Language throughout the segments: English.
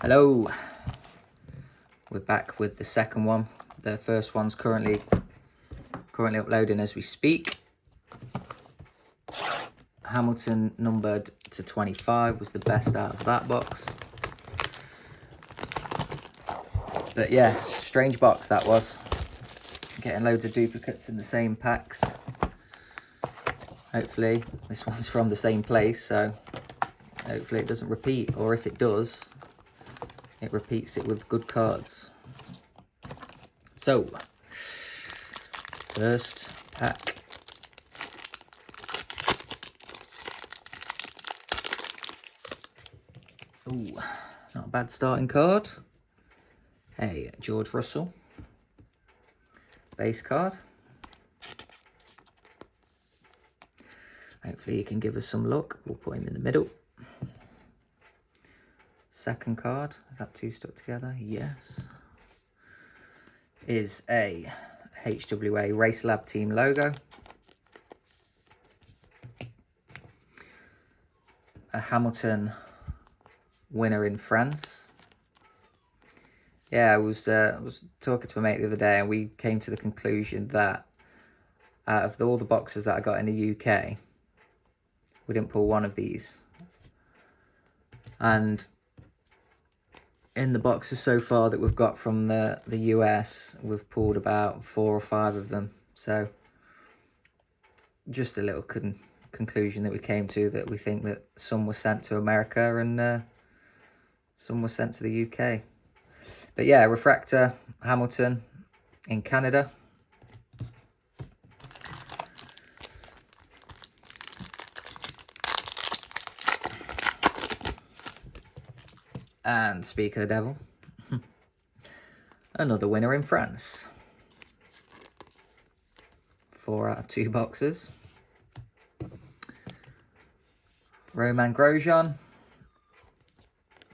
Hello, we're back with the second one. The first one's currently uploading as we speak. Hamilton numbered to 25 was the best out of that box. But yeah, strange box that was. Getting loads of duplicates in the same packs. Hopefully this one's from the same place, so hopefully it doesn't repeat, or if it does, it repeats it with good cards. So, first pack. Ooh, not a bad starting card. Hey, George Russell. Base card. Hopefully he can give us some luck. We'll put him in the middle. Second card. Is that two stuck together? Yes. Is a HWA Race Lab team logo. A Hamilton winner in France. Yeah, I was talking to a mate the other day, and we came to the conclusion that out of all the boxes that I got in the UK, we didn't pull one of these. And in the boxes so far that we've got from the US, we've pulled about 4 or 5 of them. So just a little conclusion that we came to, that we think that some were sent to America and some were sent to the UK. But yeah, refractor Hamilton in Canada. And Speak of the Devil. Another winner in France. 4 out of 2 boxes. Romain Grosjean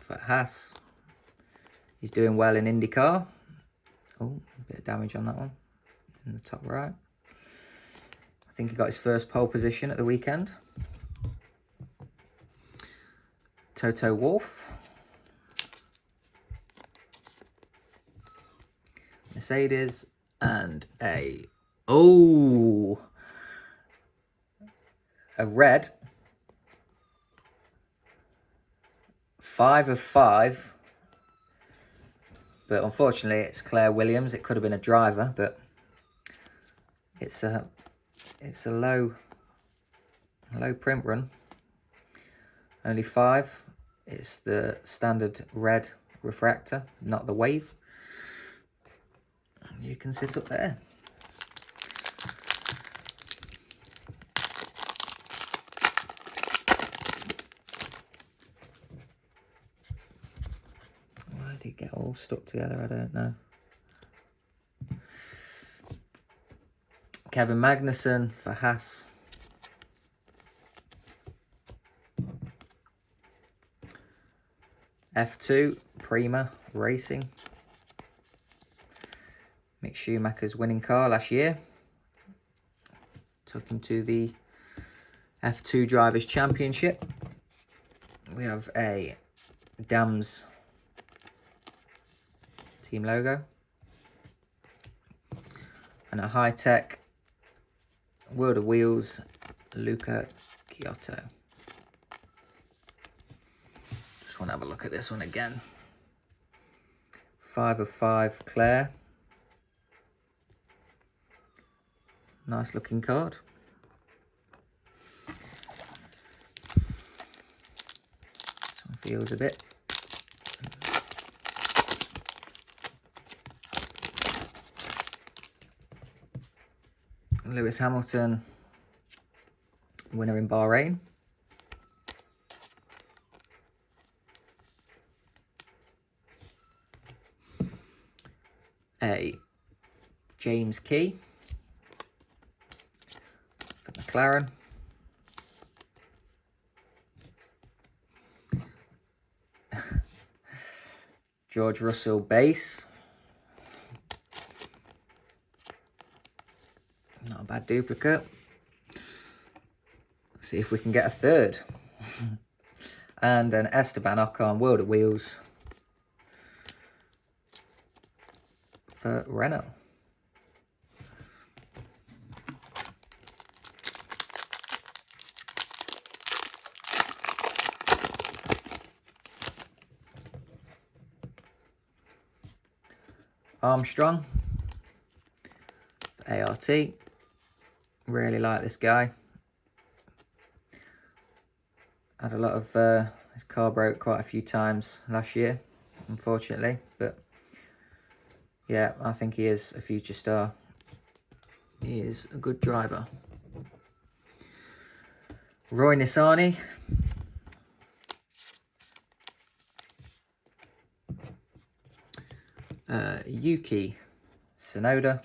for Haas. He's doing well in IndyCar. Oh, a bit of damage on that one in the top right. I think he got his first pole position at the weekend. Toto Wolff. Mercedes, and a red 5 of 5, but unfortunately it's Claire Williams. It could have been a driver, but it's a low print run. Only 5. It's the standard red refractor, not the wave. You can sit up there. Why did it get all stuck together? I don't know. Kevin Magnussen for Haas. F2 Prima Racing. Mick Schumacher's winning car last year. Took him to the F2 Drivers' Championship. We have a Dams team logo. And a high-tech World of Wheels Luca Chiotto. Just want to have a look at this one again. 5 of 5 Claire. Nice looking card. This one feels a bit. Lewis Hamilton, winner in Bahrain. A James Key for McLaren. George Russell base. Not a bad duplicate. Let's see if we can get a third. And an Esteban Ocon World of Wheels for Renault. Armstrong, ART. Really like this guy. Had a lot of his car broke quite a few times last year, unfortunately, but yeah, I think he is a future star. He is a good driver. Roy Nissany. Yuki Tsunoda.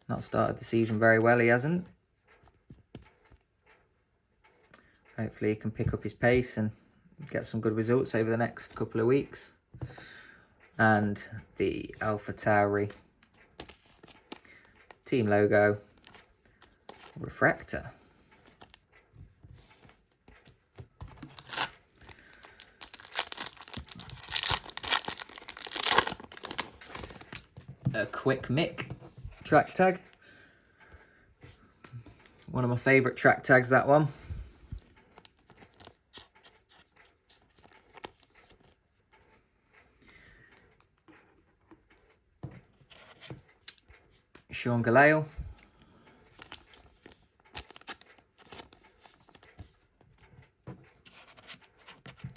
Not started the season very well, he hasn't. Hopefully he can pick up his pace and get some good results over the next couple of weeks. And the AlphaTauri team logo refractor. A Quick Mick track tag. One of my favourite track tags, that one. Sean Galale.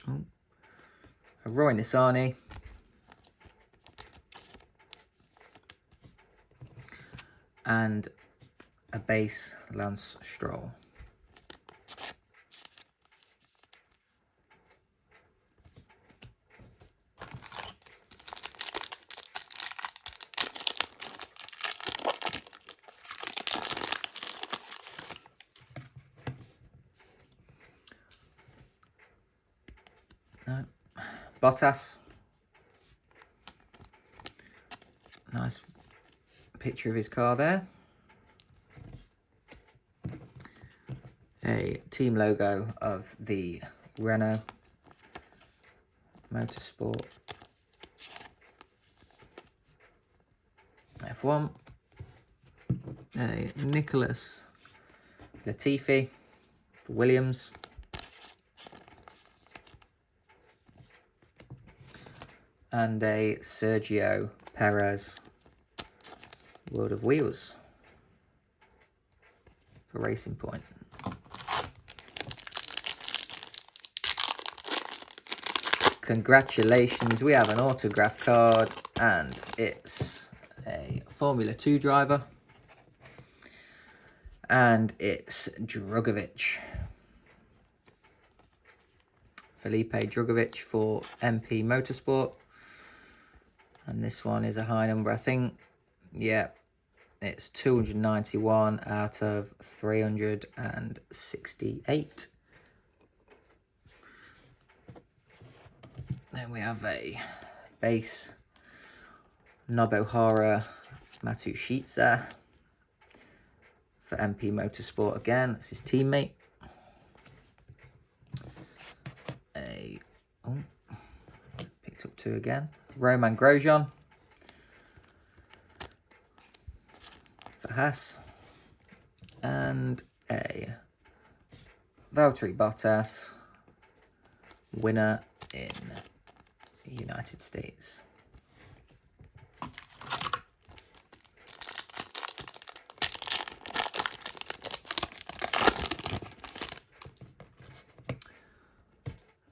Oh. A Roy Nissany. And a base Lance Stroll. No. Bottas. Nice picture of his car there. A team logo of the Renault Motorsport F1. A Nicholas Latifi for Williams. And a Sergio Perez World of Wheels for Racing Point. Congratulations, we have an autograph card and it's a Formula 2 driver and it's Drugovich. Felipe Drugovich for MP Motorsport. And this one is a high number, I think. Yeah, it's 291 out of 368. Then we have a base Nobuhara Matsushita for MP Motorsport again. That's his teammate. Picked up two again. Roman Grosjean for Haas. And a Valtteri Bottas winner in the United States.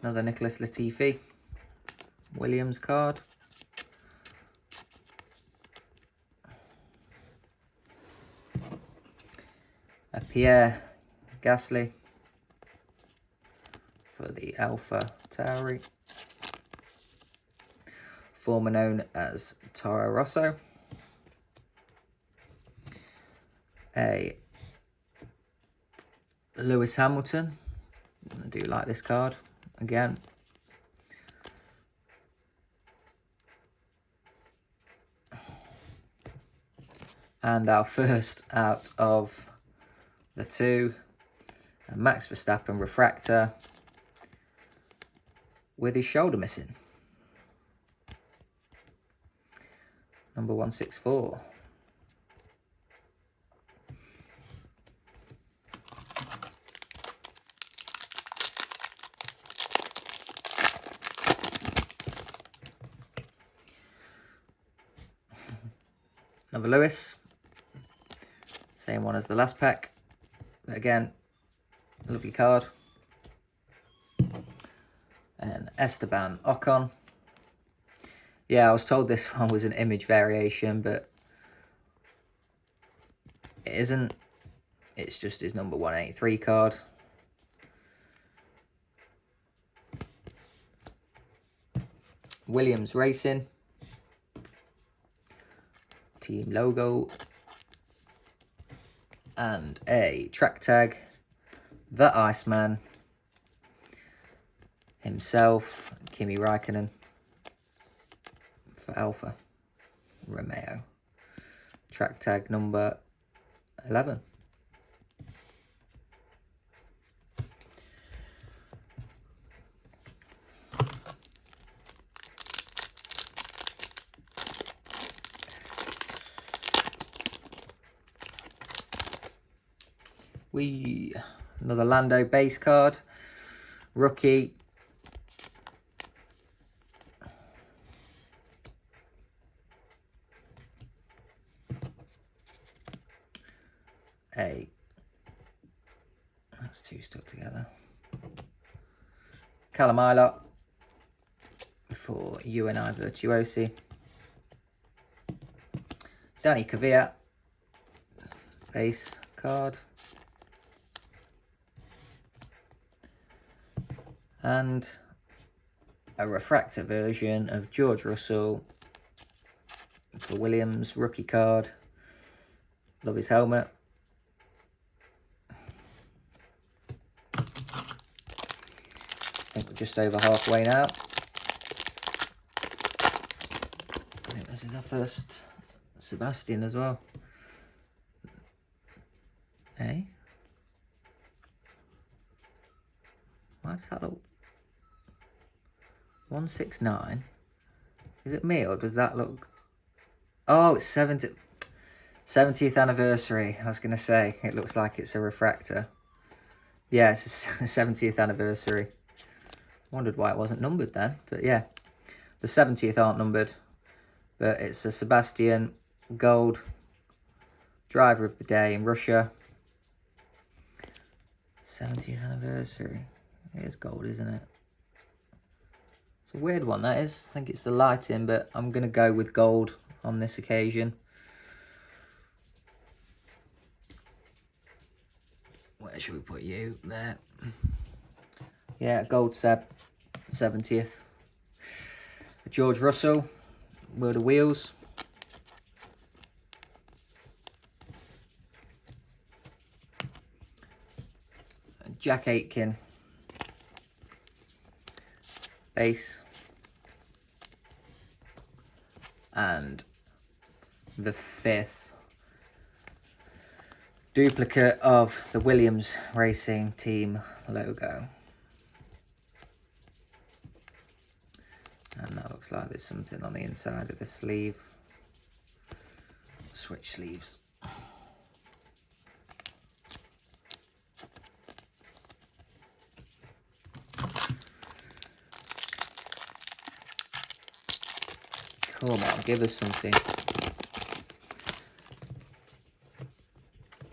Another Nicholas Latifi Williams card. A Pierre Gasly for the AlphaTauri, former known as Toro Rosso. A Lewis Hamilton. I do like this card again. And our first out of the two, a Max Verstappen refractor with his shoulder missing. number 164. Another Lewis, same one as the last pack, but again, lovely card. And Esteban Ocon. Yeah, I was told this one was an image variation, but it isn't. It's just his number 183 card. Williams Racing. Team logo. And a track tag. The Iceman. Himself, Kimi Raikkonen. For Alfa Romeo. Track tag number 11. Another Lando base card. Rookie. That's two stuck together. Callum Ilott for UNI Virtuosi. Danny Kvyat base card. And a refractor version of George Russell for Williams, rookie card. Love his helmet. I think we're just over halfway now. I think this is our first Sebastian as well. Hey? Why does that look 169? Is it me or does that look... Oh, it's 70th anniversary. I was going to say, it looks like it's a refractor. Yeah, it's a 70th anniversary. Wondered why it wasn't numbered then. But yeah, the 70th aren't numbered. But it's a Sebastian Gold driver of the day in Russia. 70th anniversary. It is gold, isn't it? It's a weird one, that is. I think it's the lighting, but I'm going to go with gold on this occasion. Where should we put you? There. Yeah, gold Seb. 70th. George Russell. World of Wheels. Jack Aitken. Base. And the 5th duplicate of the Williams Racing Team logo. And that looks like there's something on the inside of the sleeve. Switch sleeves. Come on, give us something.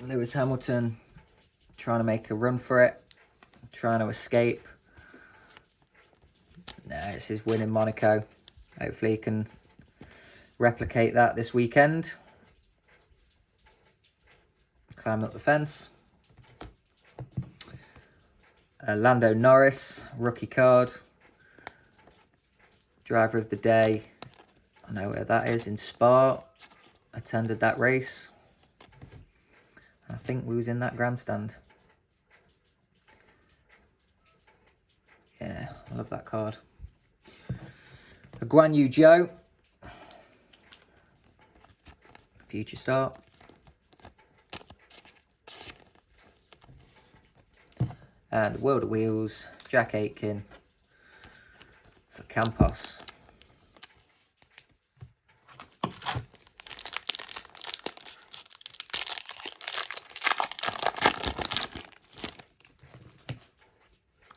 Lewis Hamilton trying to make a run for it. Trying to escape. Nah, it's his win in Monaco. Hopefully he can replicate that this weekend. Climb up the fence. Lando Norris, rookie card. Driver of the day. I know where that is, in Spa. Attended that race. I think we was in that grandstand. Yeah, I love that card. A Guan Yu Zhou. Future start. And World of Wheels, Jack Aitken for Campos.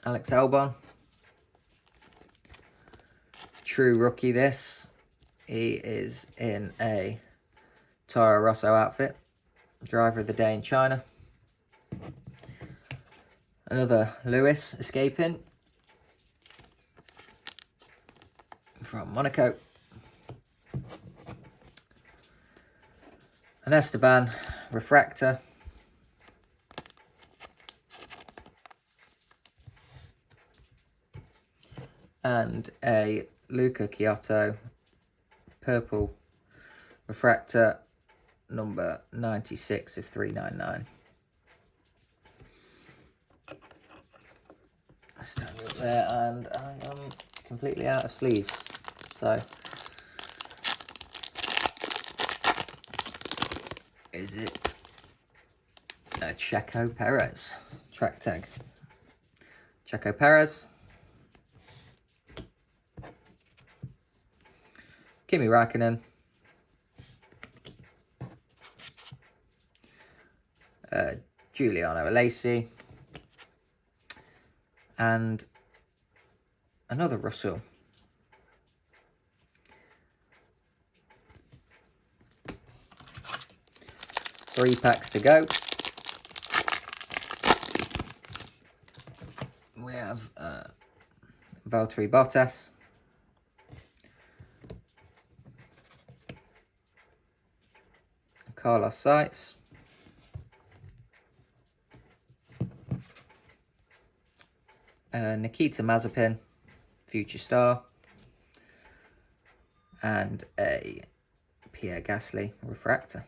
Alex Albon. True rookie this. He is in a Toro Rosso outfit. Driver of the day in China. Another Lewis escaping from Monaco. An Esteban refractor. And a Luca Chiotto purple refractor, number 96 of 399. I stand up there and I am completely out of sleeves. So, is it a Checo Perez track tag? Checo Perez. Kimi Räikkönen. Giuliano Alesi. And another Russell. Three packs to go. We have Valtteri Bottas. Carlos Sainz. Nikita Mazepin, future star. And a Pierre Gasly refractor.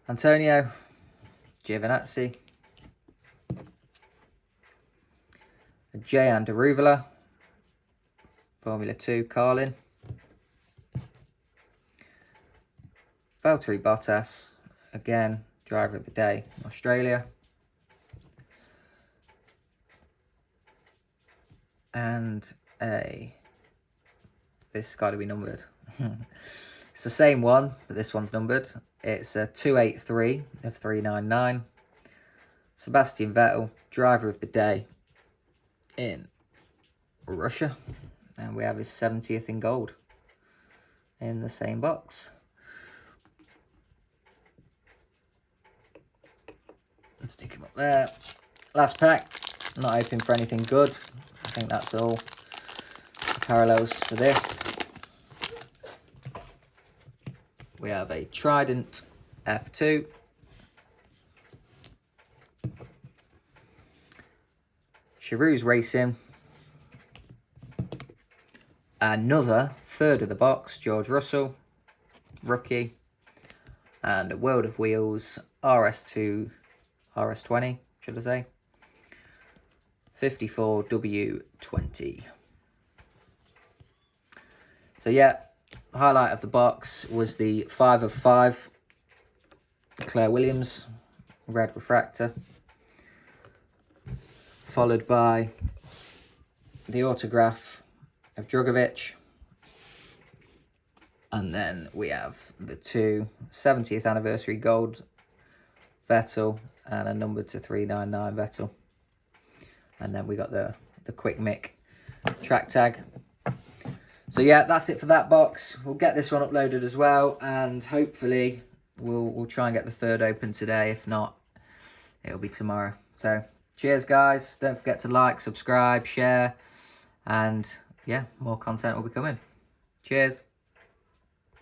Antonio Giovinazzi. Jehan Daruvala, Formula 2, Carlin. Valtteri Bottas, again, driver of the day, Australia. And this has got to be numbered. It's the same one, but this one's numbered. It's a 283 of 399. Sebastian Vettel, driver of the day in Russia. And we have his 70th in gold in the same box. Stick him up there. Last pack. Not hoping for anything good. I think that's all the parallels for this. We have a Trident F2. Charouz Racing. Another third of the box, George Russell, rookie. And a World of Wheels RS2, RS20, should I say. 54W20. So yeah, highlight of the box was the 5 of 5 Claire Williams red refractor, followed by the autograph of Drugovich, and then we have the two 70th anniversary gold Vettel and a number to 399 Vettel, and then we got the Quick Mick track tag. So yeah, that's it for that box. We'll get this one uploaded as well, and hopefully we'll try and get the third open today. If not, it'll be tomorrow. So cheers, guys. Don't forget to like, subscribe, share, and yeah, more content will be coming. Cheers.